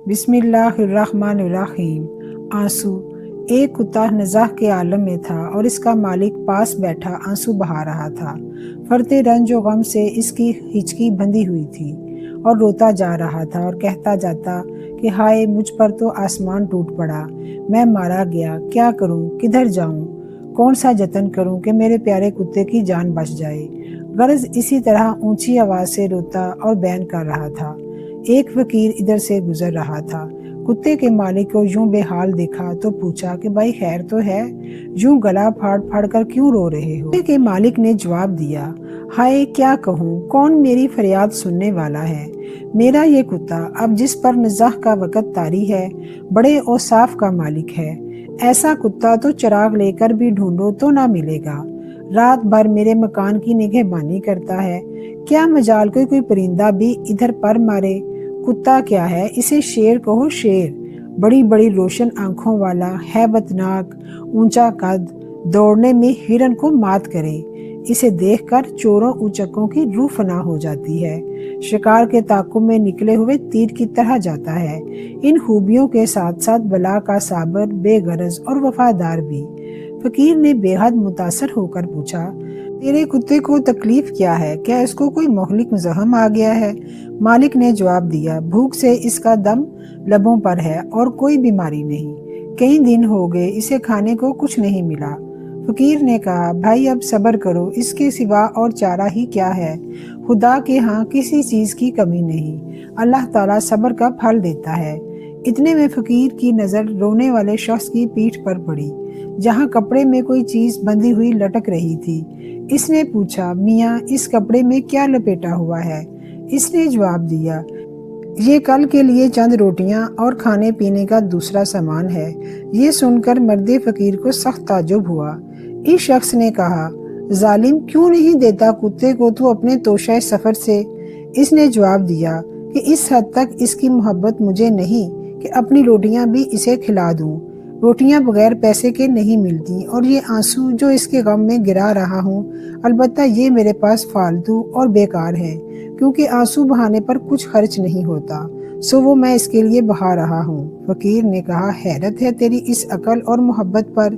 बिस्मिल्लाहिर्रहमानिर्रहीम। आंसू। एक कुत्ता नज़ाह के आलम में था और इसका मालिक पास बैठा आंसू बहा रहा था। फरते रंज और गम से इसकी हिचकी बंधी हुई थी और रोता जा रहा था और कहता जाता कि हाय, मुझ पर तो आसमान टूट पड़ा, मैं मारा गया, क्या करूं, किधर जाऊं, कौन सा जतन करूं कि मेरे प्यारे कुत्ते की जान बच जाए। गरज इसी तरह ऊंची आवाज़ से रोता और बयान कर रहा था। एक फकीर इधर से गुजर रहा था। कुत्ते के मालिक को यूं बेहाल देखा तो पूछा कि भाई खैर तो है, यूं गला फाड़ फाड़ कर क्यों रो रहे हो। कुत्ते के मालिक ने जवाब दिया, हाय क्या कहूँ, कौन मेरी फरियाद सुनने वाला है। मेरा ये कुत्ता अब जिस पर निज़ाह का वक़्त तारी है, बड़े औसाफ का मालिक है। ऐसा कुत्ता तो चिराग लेकर भी ढूंढो तो ना मिलेगा। रात भर मेरे मकान की निगहबानी करता है। क्या मजाल कोई परिंदा भी इधर पर मारे। कुत्ता क्या है, इसे शेर कहो शेर। बड़ी बड़ी रोशन आंखों वाला, हैबतनाक, ऊंचा कद, दौड़ने में हिरन को मात करे। इसे देखकर चोरों उचक्कों की रूह फना हो जाती है। शिकार के ताकुब में निकले हुए तीर की तरह जाता है। इन खूबियों के साथ साथ बला का साबर, बेगरज और वफादार भी। फकीर ने बेहद मुतासर होकर पूछा, तेरे कुत्ते को तकलीफ क्या है, क्या इसको कोई मोहलिक जख्म आ गया है। मालिक ने जवाब दिया, भूख से इसका दम लबों पर है और कोई बीमारी नहीं। कई दिन हो गए इसे खाने को कुछ नहीं मिला। फकीर ने कहा, भाई अब सब्र करो, इसके सिवा और चारा ही क्या है। खुदा के यहाँ किसी चीज की कमी नहीं, अल्लाह ताला सब्र का फल देता है। इतने में फकीर की नजर रोने वाले शख्स की पीठ पर पड़ी, जहाँ कपड़े में कोई चीज बंधी हुई लटक रही थी। इसने पूछा, मियाँ इस कपड़े में क्या लपेटा हुआ है। इसने जवाब दिया, ये कल के लिए चंद रोटियां और खाने पीने का दूसरा सामान है। ये सुनकर मर्दे फकीर को सख्त ताज्जुब हुआ। इस शख्स ने कहा, जालिम क्यों नहीं देता कुत्ते को तू अपने तोशा सफर से। इसने जवाब दिया कि इस हद तक इसकी मोहब्बत मुझे नहीं कि अपनी रोटियां भी इसे खिला दूं। रोटियां बगैर पैसे के नहीं मिलती और ये आंसू जो इसके गम में गिरा रहा हूँ, अलबत्ता ये मेरे पास फालतू और बेकार है, क्योंकि आंसू बहाने पर कुछ खर्च नहीं होता, सो वो मैं इसके लिए बहा रहा हूँ। फकीर ने कहा, हैरत है तेरी इस अकल और मोहब्बत पर।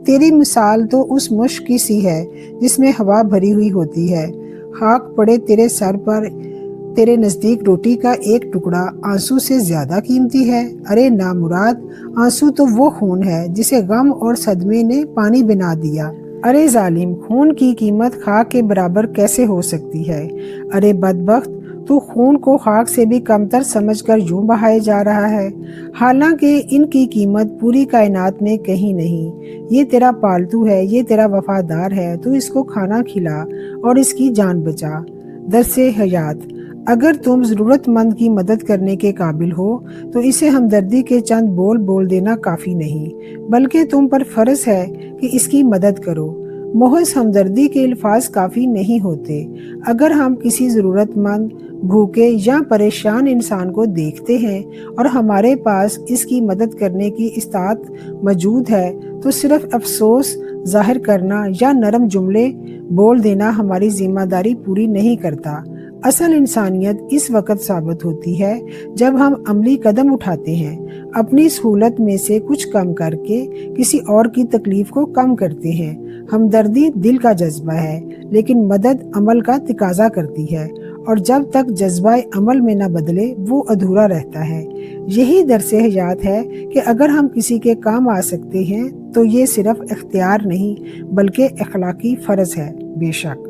तेरी मिसाल तो उस मुश्क की सी है जिसमें हवा भरी हुई होती है। खाक पड़े तेरे सर पर, तेरे नजदीक रोटी का एक टुकड़ा आंसू से ज्यादा कीमती है। अरे नामुराद, आंसू तो वो खून है जिसे गम और सदमे ने पानी बना दिया। अरे जालिम, खून की कीमत खाक के बराबर कैसे हो सकती है। अरे बदबख्त, तू खून को खाक से भी कमतर समझकर यूं बहाए जा रहा है, हालांकि इनकी कीमत पूरी कायनात में कहीं नहीं। ये तेरा पालतू है, ये तेरा वफादार है, तू इसको खाना खिला और इसकी जान बचा। दरसे हयात, अगर तुम जरूरतमंद की मदद करने के काबिल हो तो इसे हमदर्दी के चंद बोल बोल देना काफी नहीं, बल्कि तुम पर फर्ज है कि इसकी मदद करो। मोहस हमदर्दी के अल्फाज काफी नहीं होते। अगर हम किसी जरूरतमंद, भूखे या परेशान इंसान को देखते हैं और हमारे पास इसकी मदद करने की इस्तात मौजूद है तो सिर्फ अफसोस जाहिर करना या नरम जुमले बोल देना हमारी जिम्मेदारी पूरी नहीं करता। असल इंसानियत इस वक्त साबित होती है जब हम अमली कदम उठाते हैं, अपनी सहूलत में से कुछ कम करके किसी और की तकलीफ को कम करते हैं। हमदर्दी दिल का जज्बा है, लेकिन मदद अमल का तकाजा करती है, और जब तक जज्बा अमल में न बदले वो अधूरा रहता है। यही दरसे हयात है कि अगर हम किसी के काम आ सकते हैं तो ये सिर्फ इख्तियार नहीं बल्कि अखलाकी फ़र्ज है। बेशक